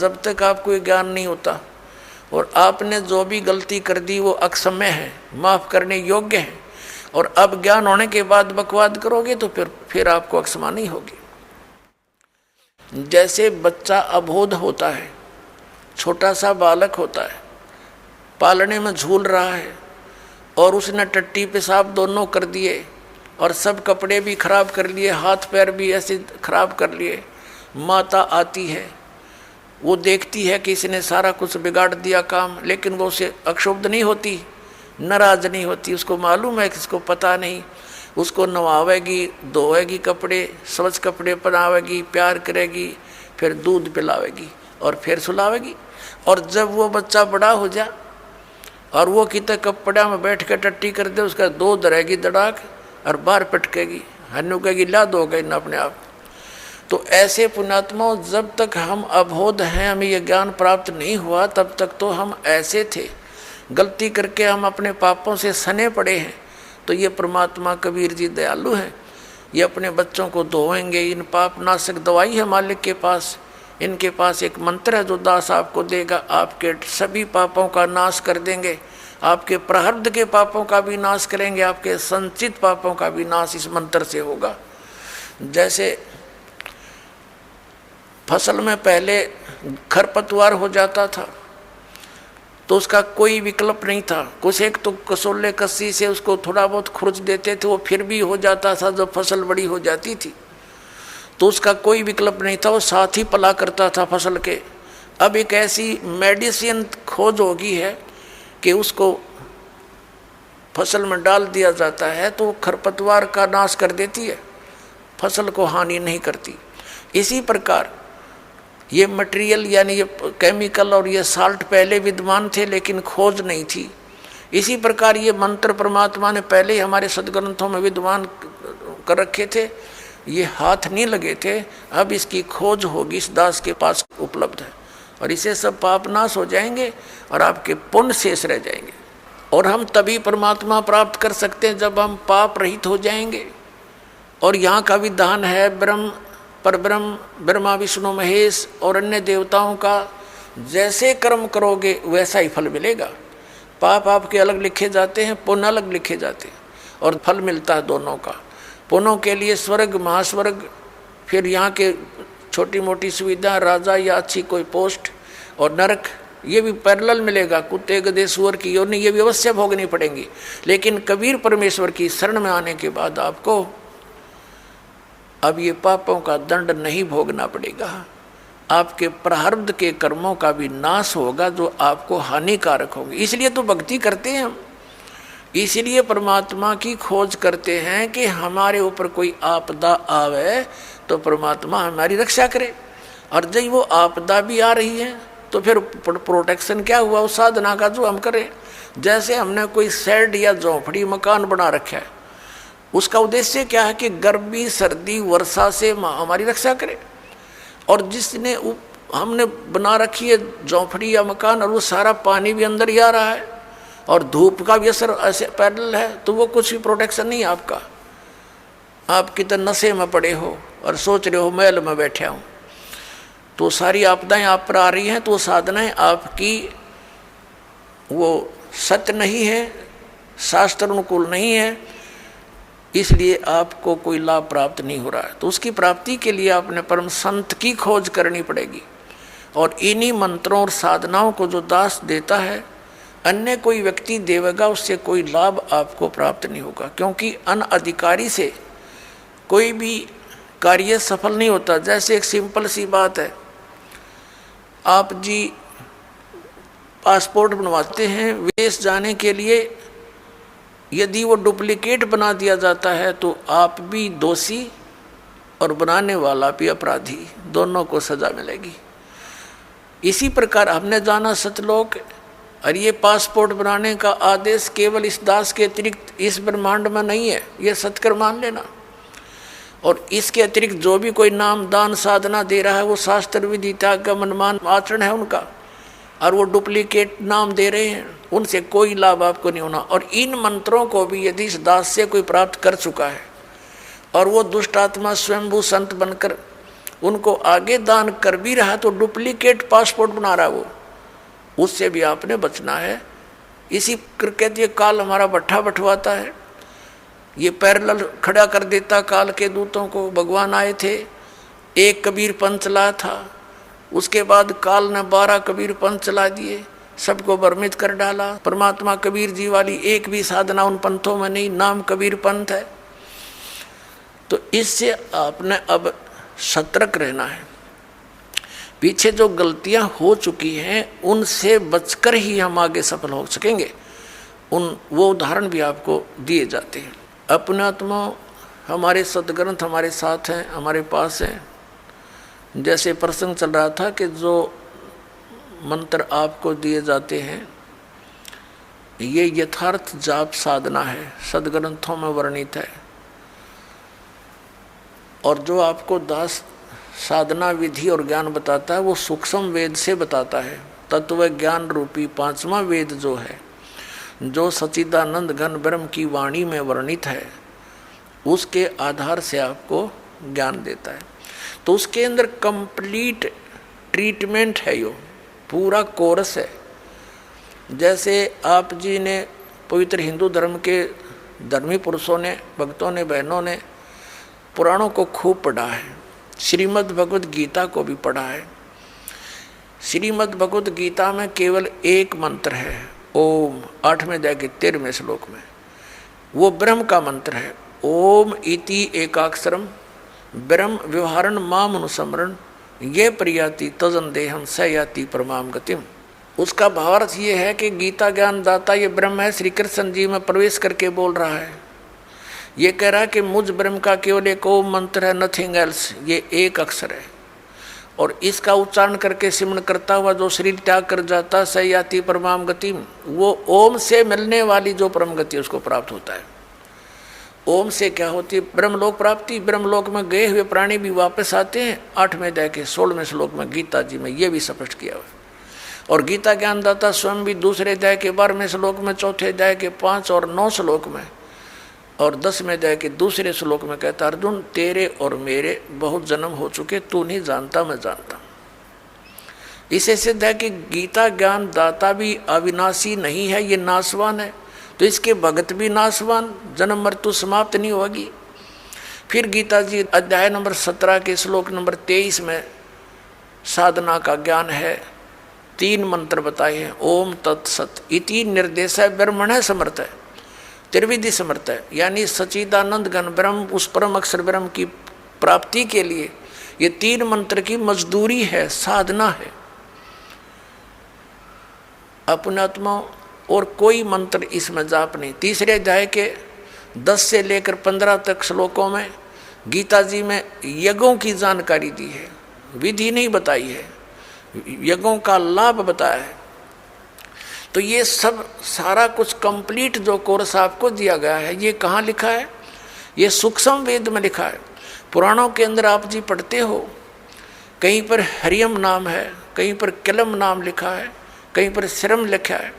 जब तक आपको ये ज्ञान नहीं होता और आपने जो भी गलती कर दी वो अक्षम्य है, माफ़ करने योग्य है, और अब ज्ञान होने के बाद बकवाद करोगे तो फिर आपको अक्षमा नहीं होगी। जैसे बच्चा अबोध होता है, छोटा सा बालक होता है, पालने में झूल रहा है और उसने टट्टी पेशाब दोनों कर दिए और सब कपड़े भी खराब कर लिए, हाथ पैर भी ऐसे खराब कर लिए। माता आती है, वो देखती है कि इसने सारा कुछ बिगाड़ दिया काम, लेकिन वो उसे अक्षुब्ध नहीं होती, नाराज नहीं होती। उसको मालूम है कि इसको पता नहीं, उसको नवावेगी, धोएगी कपड़े, स्वच्छ कपड़े पहनावेगी, प्यार करेगी, फिर दूध पिलावेगी और फिर सुलावेगी। और जब वो बच्चा बड़ा हो जा और वो कितने कपड़ा में बैठ कर टट्टी कर दे, उसका दूध रहेगी दड़ाक और बाहर पटकेगी, हन्नू कहेगी ला दो गई ना अपने आप। तो ऐसे पुण्यात्माओं, जब तक हम अबोध हैं, हमें ये ज्ञान प्राप्त नहीं हुआ, तब तक तो हम ऐसे थे, गलती करके हम अपने पापों से सने पड़े हैं। तो ये परमात्मा कबीर जी दयालु हैं, ये अपने बच्चों को धोएंगे। इन पाप नाशक दवाई है मालिक के पास, इनके पास एक मंत्र है जो दास आपको देगा, आपके सभी पापों का नाश कर देंगे, आपके प्रारब्ध के पापों का भी नाश करेंगे, आपके संचित पापों का भी नाश इस मंत्र से होगा। जैसे फसल में पहले खरपतवार हो जाता था तो उसका कोई विकल्प नहीं था, कुछ एक तो कसोले कस्सी से उसको थोड़ा बहुत खुरच देते थे, वो फिर भी हो जाता था। जब फसल बड़ी हो जाती थी तो उसका कोई विकल्प नहीं था, वो साथ ही पला करता था फसल के। अब एक ऐसी मेडिसिन खोज होगी है कि उसको फसल में डाल दिया जाता है तो वो खरपतवार का नाश कर देती है, फसल को हानि नहीं करती। इसी प्रकार ये मटेरियल यानी ये केमिकल और ये साल्ट पहले विद्यमान थे लेकिन खोज नहीं थी। इसी प्रकार ये मंत्र परमात्मा ने पहले ही हमारे सदग्रंथों में विद्यमान कर रखे थे, ये हाथ नहीं लगे थे। अब इसकी खोज होगी, इस दास के पास उपलब्ध है, और इसे सब पाप नाश हो जाएंगे और आपके पुण्य शेष रह जाएंगे। और हम तभी परमात्मा प्राप्त कर सकते हैं जब हम पाप रहित हो जाएंगे। और यहाँ का विधान है ब्रह्म परब्रह्म ब्रह्मा विष्णु महेश और अन्य देवताओं का जैसे कर्म करोगे वैसा ही फल मिलेगा। पाप आपके अलग लिखे जाते हैं, पुण्य अलग लिखे जाते हैं, और फल मिलता है दोनों का। पुण्यों के लिए स्वर्ग महास्वर्ग, फिर यहाँ के छोटी मोटी सुविधा, राजा या अच्छी कोई पोस्ट, और नरक ये भी पैरेलल मिलेगा। कुत्ते गधे सुअर की योनि ये भी अवश्य भोगनी पड़ेंगी। लेकिन कबीर परमेश्वर की शरण में आने के बाद आपको अब ये पापों का दंड नहीं भोगना पड़ेगा, आपके प्रारब्ध के कर्मों का भी नाश होगा जो आपको हानिकारक होंगे। इसलिए तो भक्ति करते हैं हम, इसलिए परमात्मा की खोज करते हैं कि हमारे ऊपर कोई आपदा आवे तो परमात्मा हमारी रक्षा करे। और जब वो आपदा भी आ रही है तो फिर प्रोटेक्शन क्या हुआ उस साधना का जो हम करें। जैसे हमने कोई शेड या झोंपड़ी मकान बना रखा है, उसका उद्देश्य क्या है कि गर्मी सर्दी वर्षा से हमारी रक्षा करे। और जिसने हमने बना रखी है झोंपड़ी या मकान और वो सारा पानी भी अंदर ही आ रहा है और धूप का भी असर ऐसे पैरेलल है, तो वो कुछ भी प्रोटेक्शन नहीं आपका। आप कितने नशे में पड़े हो और सोच रहे हो महल में बैठे हूँ, तो सारी आपदाएं आप पर आ रही हैं, तो वो साधनाएं आपकी वो सत्य नहीं है, शास्त्र अनुकूल नहीं है, इसलिए आपको कोई लाभ प्राप्त नहीं हो रहा है। तो उसकी प्राप्ति के लिए आपने परम संत की खोज करनी पड़ेगी। और इन्हीं मंत्रों और साधनाओं को जो दास देता है, अन्य कोई व्यक्ति देवेगा, उससे कोई लाभ आपको प्राप्त नहीं होगा, क्योंकि अनअधिकारी से कोई भी कार्य सफल नहीं होता। जैसे एक सिंपल सी बात है, आप जी पासपोर्ट बनवाते हैं विदेश जाने के लिए, यदि वो डुप्लीकेट बना दिया जाता है तो आप भी दोषी और बनाने वाला भी अपराधी, दोनों को सजा मिलेगी। इसी प्रकार हमने जाना सतलोक, और ये पासपोर्ट बनाने का आदेश केवल इस दास के अतिरिक्त इस ब्रह्मांड में नहीं है, ये सत्कर मान लेना। और इसके अतिरिक्त जो भी कोई नाम दान साधना दे रहा है वो शास्त्र विधि त्याग का मनमान आचरण है उनका, और वो डुप्लीकेट नाम दे रहे हैं, उनसे कोई लाभ आपको नहीं होना। और इन मंत्रों को भी यदि इस दास से कोई प्राप्त कर चुका है और वो दुष्ट आत्मा स्वयंभू संत बनकर उनको आगे दान कर भी रहा तो डुप्लीकेट पासपोर्ट बना रहा वो, उससे भी आपने बचना है। इसी करके ये काल हमारा बट्ठा बटवाता है, ये पैरेलल खड़ा कर देता काल के दूतों को। भगवान आए थे, एक कबीर पंथ चला था, उसके बाद काल ने 12 कबीर पंथ चला दिए, सबको भ्रमित कर डाला। परमात्मा कबीर जी वाली एक भी साधना उन पंथों में नहीं, नाम कबीर पंथ है। तो इससे आपने अब सतर्क रहना है। पीछे जो गलतियां हो चुकी हैं उनसे बचकर ही हम आगे सफल हो सकेंगे। वो उदाहरण भी आपको दिए जाते हैं। अपने आत्मा हमारे सदग्रंथ हमारे साथ हैं, हमारे पास हैं। जैसे प्रसंग चल रहा था कि जो मंत्र आपको दिए जाते हैं ये यथार्थ जाप साधना है, सदग्रंथों में वर्णित है। और जो आपको दास साधना विधि और ज्ञान बताता है वो सूक्ष्म वेद से बताता है। तत्व ज्ञान रूपी 5वां वेद जो है, जो सच्चिदानंद घन ब्रह्म की वाणी में वर्णित है, उसके आधार से आपको ज्ञान देता है। तो उसके अंदर कंप्लीट ट्रीटमेंट है, यो पूरा कोर्स है। जैसे आप जी ने पवित्र हिंदू धर्म के धर्मी पुरुषों ने, भक्तों ने, बहनों ने पुराणों को खूब पढ़ा है, श्रीमद् भगवद गीता को भी पढ़ा है। श्रीमद् भगवद गीता में केवल एक मंत्र है, ओम, 8वें अध्याय के 13वें श्लोक में, वो ब्रह्म का मंत्र है। ओम इति एकाक्षरम ब्रह्म व्यवहारण माम अनुस्मरण ये प्रयाति तजन देहम स याति परमाम गतिम। उसका भावार्थ ये है कि गीता ज्ञान दाता ये ब्रह्म है, श्री कृष्ण जी में प्रवेश करके बोल रहा है। ये कह रहा है कि मुझ ब्रह्म का केवल एक ओम मंत्र है, नथिंग एल्स, ये एक अक्षर है। और इसका उच्चारण करके सिमरण करता हुआ जो शरीर त्याग कर जाता स याति परमाम गतिम, वो ओम से मिलने वाली जो परम गति उसको प्राप्त होता है। ओम से क्या होती है? ब्रह्मलोक प्राप्ति। ब्रह्मलोक में गए हुए प्राणी भी वापस आते हैं। 8वें अध्याय के 16वें श्लोक में गीता जी में ये भी स्पष्ट किया हुआ। और गीता ज्ञानदाता स्वयं भी 2 अध्याय के 12वें श्लोक में, 4 अध्याय के 5 और 9 श्लोक में और 10वें अध्याय के 2 श्लोक में कहता, अर्जुन तेरे और मेरे बहुत जन्म हो चुके, तू नहीं जानता मैं जानता। इसे सिद्ध है कि गीता ज्ञान दाता भी अविनाशी नहीं है, ये नाशवान है। तो इसके भगत भी नाशवान, जन्म मृत्यु समाप्त नहीं होगी। फिर गीता जी अध्याय नंबर 17 के श्लोक नंबर 23 में साधना का ज्ञान है। 3 मंत्र बताए हैं, ओम तत्सत इति निर्देश ब्रह्मण समर्थ है, त्रिविधि समर्थ है, यानी सच्चिदानंद घन ब्रह्म, उस परम अक्षर ब्रह्म की प्राप्ति के लिए ये 3 मंत्र की मजदूरी है, साधना है। अपने आत्मा और कोई मंत्र इसमें जाप नहीं। 3 अध्याय के 10 से लेकर 15 तक श्लोकों में गीता जी में यज्ञों की जानकारी दी है, विधि नहीं बताई है, यज्ञों का लाभ बताया है। तो ये सब सारा कुछ कंप्लीट जो कोर्स आपको दिया गया है, ये कहाँ लिखा है? ये सूक्ष्म वेद में लिखा है। पुराणों के अंदर आप जी पढ़ते हो, कहीं पर हरियम नाम है, कहीं पर कलम नाम लिखा है, कहीं पर श्रम लिखा है।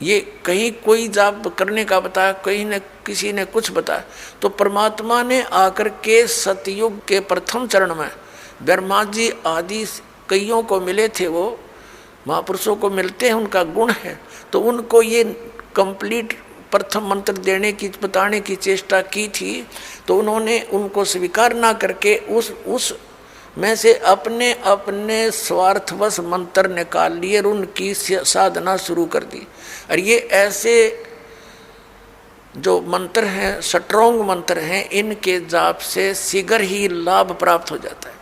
ये कहीं कोई जाप करने का बताया, कहीं ने किसी ने कुछ बताया। तो परमात्मा ने आकर के सतयुग के प्रथम चरण में ब्रह्मा जी आदि कईयों को मिले थे, वो महापुरुषों को मिलते हैं, उनका गुण है। तो उनको ये कंप्लीट प्रथम मंत्र देने की, बताने की चेष्टा की थी। तो उन्होंने उनको स्वीकार ना करके उस में से अपने अपने स्वार्थवश मंत्र निकाल लिए और उनकी साधना शुरू कर दी। और ये ऐसे जो मंत्र हैं, स्ट्रॉन्ग मंत्र हैं, इनके जाप से शीघ्र ही लाभ प्राप्त हो जाता है।